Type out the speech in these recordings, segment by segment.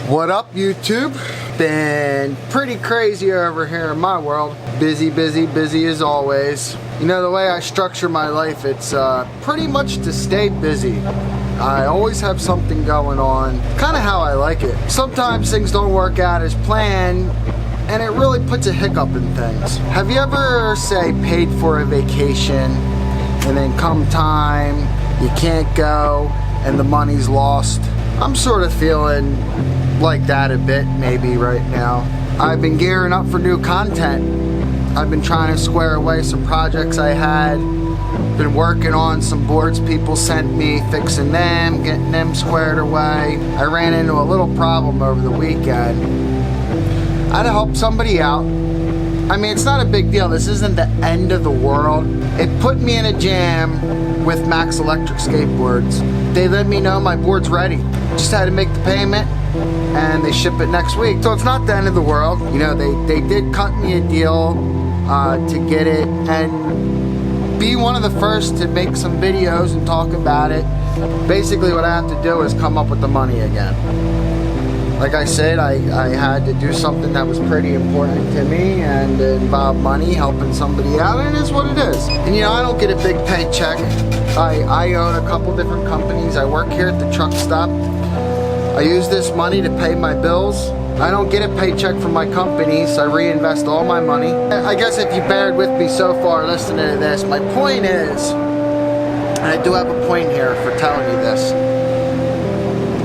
What up, YouTube? Been pretty crazy over here in my world. Busy as always. You know, the way I structure my life, it's pretty much to stay busy. I always have something going on, kind of how I like it. Sometimes things don't work out as planned, and it really puts a hiccup in things. Have you ever, say, paid for a vacation, and then come time, you can't go, and the money's lost? I'm sort of feeling like that a bit maybe right now. I've been gearing up for new content. I've been trying to square away some projects I had. Been working on some boards people sent me, fixing them, getting them squared away. I ran into a little problem over the weekend. I had to help somebody out. I mean, it's not a big deal. This isn't the end of the world. It put me in a jam with Max Electric Skateboards. They let me know my board's ready. Just had to make the payment and they ship it next week. So it's not the end of the world. You know, they did cut me a deal to get it and be one of the first to make some videos and talk about it. Basically what I have to do is come up with the money again. Like I said, I had to do something that was pretty important to me and it involved money, helping somebody out, and it is what it is. And you know, I don't get a big paycheck. I own a couple different companies. I work here at the truck stop. I use this money to pay my bills. I don't get a paycheck from my company, so I reinvest all my money. I guess if you bared with me so far listening to this, my point is, and I do have a point here for telling you this,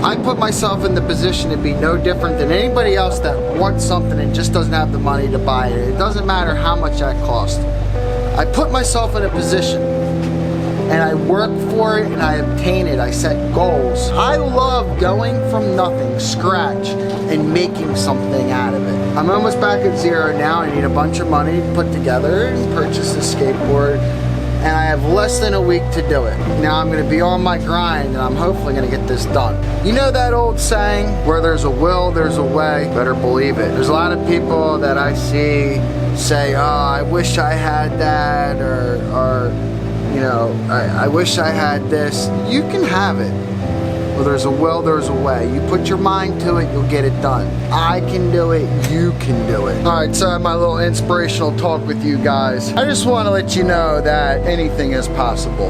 I put myself in the position to be no different than anybody else that wants something and just doesn't have the money to buy it. It doesn't matter how much that costs. I put myself in a position and I work for it and I obtain it. I set goals. I love going from nothing, scratch, and making something out of it. I'm almost back at zero now. I need a bunch of money to put together and purchase a skateboard. And I have less than a week to do it. Now I'm gonna be on my grind and I'm hopefully gonna get this done. You know that old saying, where there's a will, there's a way? Better believe it. There's a lot of people that I see say, oh, I wish I had that, or you know, I wish I had this. You can have it. Where there's a will, there's a way. You put your mind to it, you'll get it done. I can do it, you can do it. Alright, so I have my little inspirational talk with you guys. I just want to let you know that anything is possible.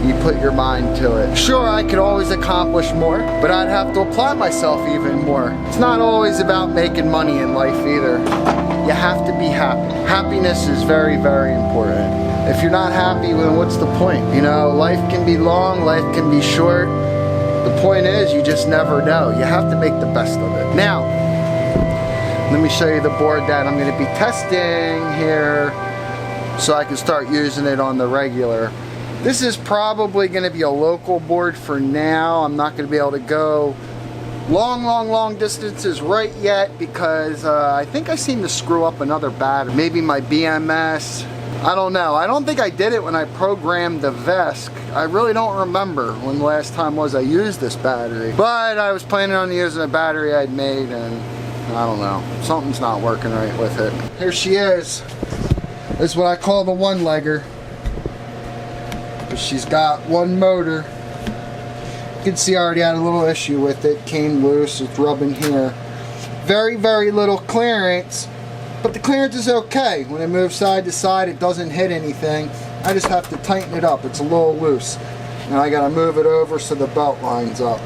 You put your mind to it. Sure, I could always accomplish more, but I'd have to apply myself even more. It's not always about making money in life either. You have to be happy. Happiness is very important. If you're not happy, then what's the point? You know, life can be long, life can be short. The point is, you just never know. You have to make the best of it. Now, let me show you the board that I'm going to be testing here so I can start using it on the regular. This is probably going to be a local board for now. I'm not going to be able to go long distances right yet because I think I seem to screw up another battery. Maybe my BMS. I don't know. I don't think I did it when I programmed the Esk. I really don't remember when the last time was I used this battery. But I was planning on using a battery I'd made and I don't know. Something's not working right with it. Here she is. This is what I call the one-legger. She's got one motor. You can see I already had a little issue with it. Came loose. It's rubbing here. Very little clearance. But the clearance is okay. When it moves side to side, it doesn't hit anything. I just have to tighten it up. It's a little loose. And I gotta move it over so the belt lines up.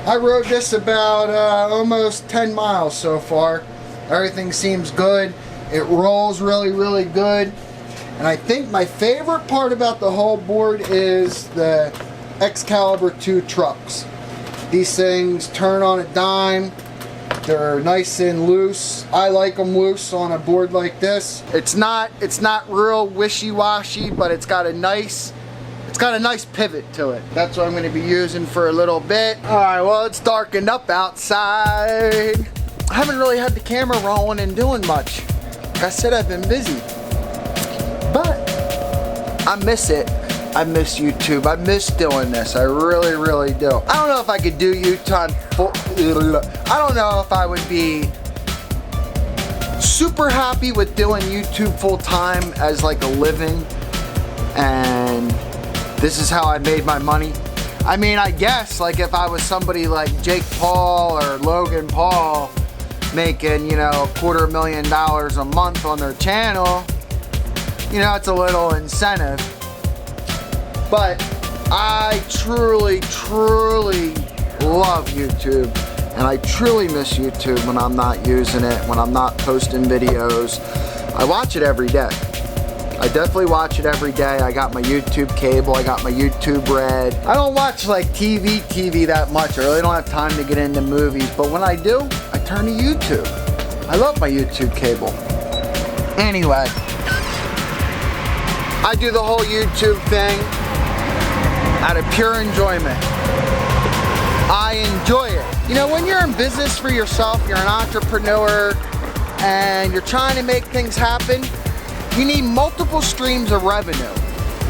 I rode this about almost 10 miles so far. Everything seems good. It rolls really good. And I think my favorite part about the whole board is the Excalibur 2 trucks. These things turn on a dime. They're nice and loose. I like them loose on a board like this. It's not real wishy-washy, but it's got a nice pivot to it. That's what I'm going to be using for a little bit. Alright, well, it's darkened up outside. I haven't really had the camera rolling and doing much. Like I said, I've been busy. But I miss it. I miss YouTube. I miss doing this. I really do. I don't know if I could do YouTube full. I don't know if I would be super happy with doing YouTube full time as like a living, and this is how I made my money. I mean, I guess like if I was somebody like Jake Paul or Logan Paul making, you know, $250,000 a month on their channel, you know, it's a little incentive. But I truly love YouTube, and I truly miss YouTube when I'm not using it, when I'm not posting videos. I watch it every day. I definitely watch it every day. I got my YouTube cable, I got my YouTube Red. I don't watch like TV that much. I really don't have time to get into movies, but when I do, I turn to YouTube. I love my YouTube cable. Anyway, I do the whole YouTube thing out of pure enjoyment. I enjoy it. You know, when you're in business for yourself, you're an entrepreneur, and you're trying to make things happen, you need multiple streams of revenue.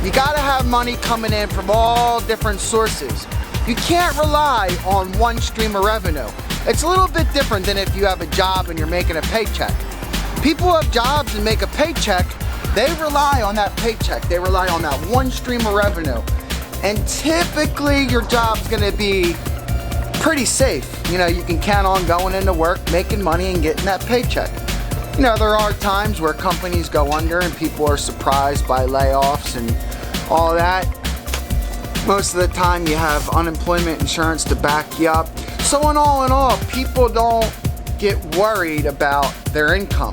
You gotta have money coming in from all different sources. You can't rely on one stream of revenue. It's a little bit different than if you have a job and you're making a paycheck. People who have jobs and make a paycheck, they rely on that paycheck. They rely on that one stream of revenue. And typically your job's gonna be pretty safe. You know, you can count on going into work, making money, and getting that paycheck. You know, there are times where companies go under and people are surprised by layoffs and all that. Most of the time you have unemployment insurance to back you up. So in all, people don't get worried about their income.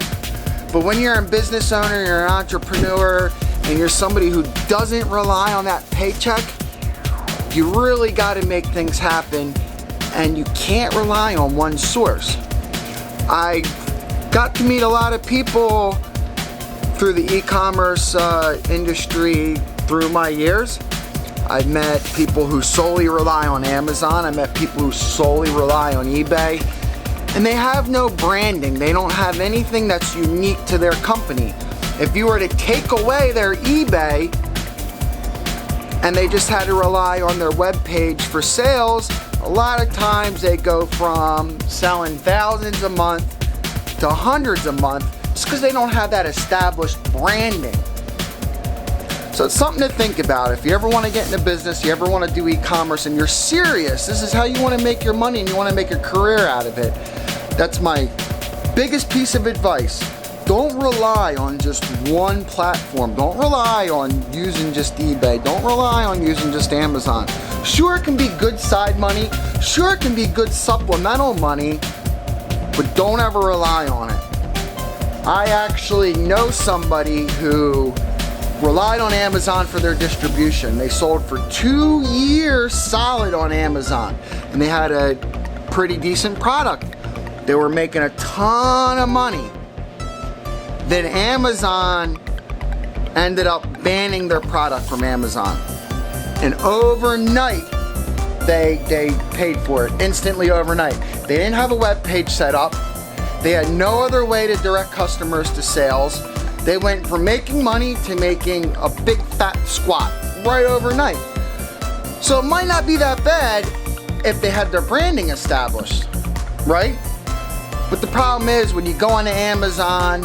But when you're a business owner, you're an entrepreneur, and you're somebody who doesn't rely on that paycheck, you really got to make things happen, and you can't rely on one source. I got to meet a lot of people through the e-commerce industry through my years. I've met people who solely rely on Amazon. I met people who solely rely on eBay. And they have no branding. They don't have anything that's unique to their company. If you were to take away their eBay and they just had to rely on their web page for sales, a lot of times they go from selling thousands a month to hundreds a month just because they don't have that established branding. So it's something to think about. If you ever want to get into business, you ever want to do e-commerce, and you're serious, this is how you want to make your money and you want to make a career out of it. That's my biggest piece of advice. Don't rely on just one platform. Don't rely on using just eBay. Don't rely on using just Amazon. Sure, it can be good side money. Sure, it can be good supplemental money, but don't ever rely on it. I actually know somebody who relied on Amazon for their distribution. They sold for 2 years solid on Amazon, and they had a pretty decent product. They were making a ton of money. Then Amazon ended up banning their product from Amazon. And overnight, they paid for it, instantly overnight. They didn't have a web page set up. They had no other way to direct customers to sales. They went from making money to making a big fat squat right overnight. So it might not be that bad if they had their branding established, right? But the problem is when you go onto Amazon,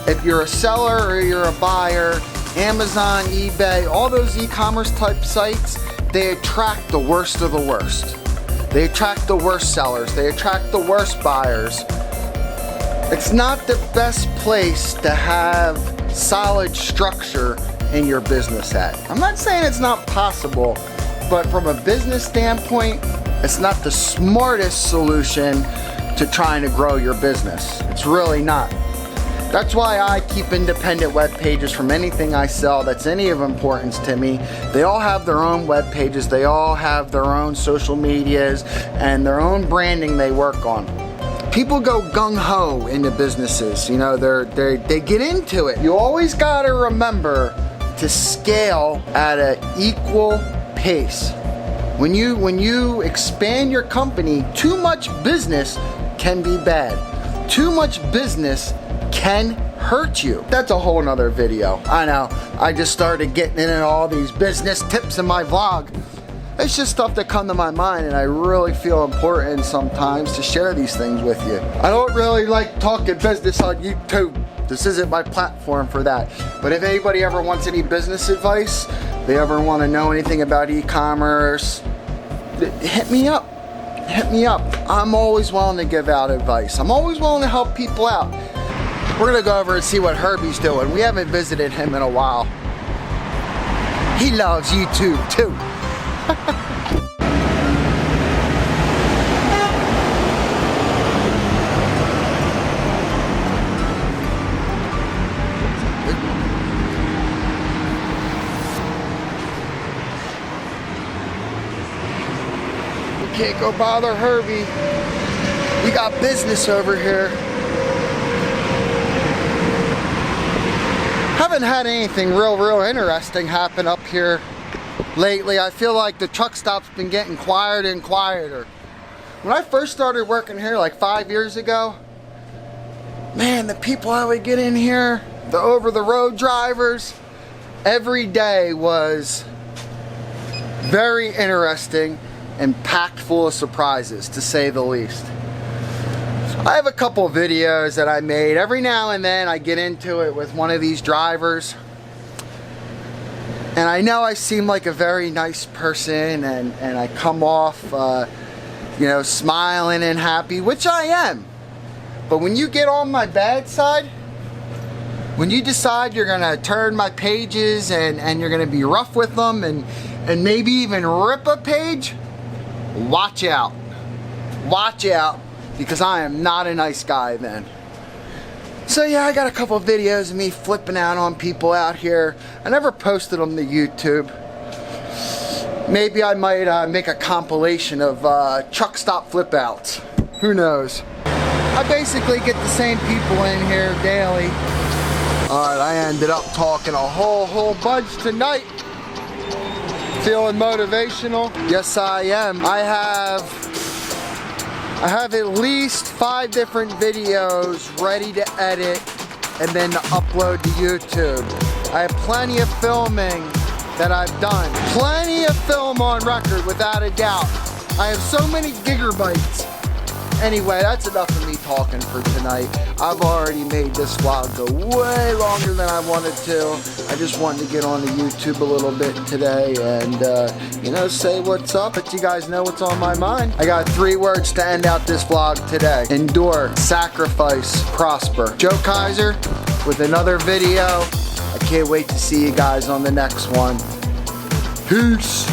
if you're a seller or you're a buyer, Amazon, eBay, all those e-commerce type sites, they attract the worst of the worst. They attract the worst sellers. They attract the worst buyers. It's not the best place to have solid structure in your business at. I'm not saying it's not possible, but from a business standpoint, it's not the smartest solution to trying to grow your business. It's really not. That's why I keep independent web pages from anything I sell that's any of importance to me. They all have their own web pages, they all have their own social medias and their own branding they work on. People go gung-ho into businesses, you know, they get into it. You always gotta remember to scale at an equal pace. When you expand your company, too much business can be bad. Too much business can hurt you. That's a whole nother video. I know, I just started getting into all these business tips in my vlog. It's just stuff that come to my mind, and I really feel important sometimes to share these things with you. I don't really like talking business on YouTube. This isn't my platform for that. But if anybody ever wants any business advice, they ever want to know anything about e-commerce, hit me up. Hit me up. I'm always willing to give out advice. I'm always willing to help people out. We're gonna go over and see what Herbie's doing. We haven't visited him in a while. He loves YouTube too. Can't go bother Herbie. We got business over here. Haven't had anything real interesting happen up here lately. I feel like the truck stop's been getting quieter and quieter. When I first started working here like 5 years ago, man, the people I would get in here, the over-the-road drivers, every day was very interesting and packed full of surprises, to say the least. I have a couple of videos that I made. Every now and then I get into it with one of these drivers, and I know I seem like a very nice person, and I come off you know, smiling and happy, which I am. But when you get on my bad side, when you decide you're gonna turn my pages and you're gonna be rough with them and maybe even rip a page, watch out. Watch out, because I am not a nice guy then. So yeah, I got a couple of videos of me flipping out on people out here. I never posted them to YouTube. Maybe I might make a compilation of truck stop flip outs. Who knows? I basically get the same people in here daily. Alright, I ended up talking a whole bunch tonight. Feeling motivational? Yes, I am. I have at least 5 different videos ready to edit and then to upload to YouTube. I have plenty of filming that I've done. Plenty of film on record, without a doubt. I have so many gigabytes. Anyway, that's enough of me talking for tonight. I've already made this vlog go way longer than I wanted to. I just wanted to get on the YouTube a little bit today and, you know, say what's up, but you guys know what's on my mind. I got 3 words to end out this vlog today. Endure, sacrifice, prosper. Joe Kyser with another video. I can't wait to see you guys on the next one. Peace.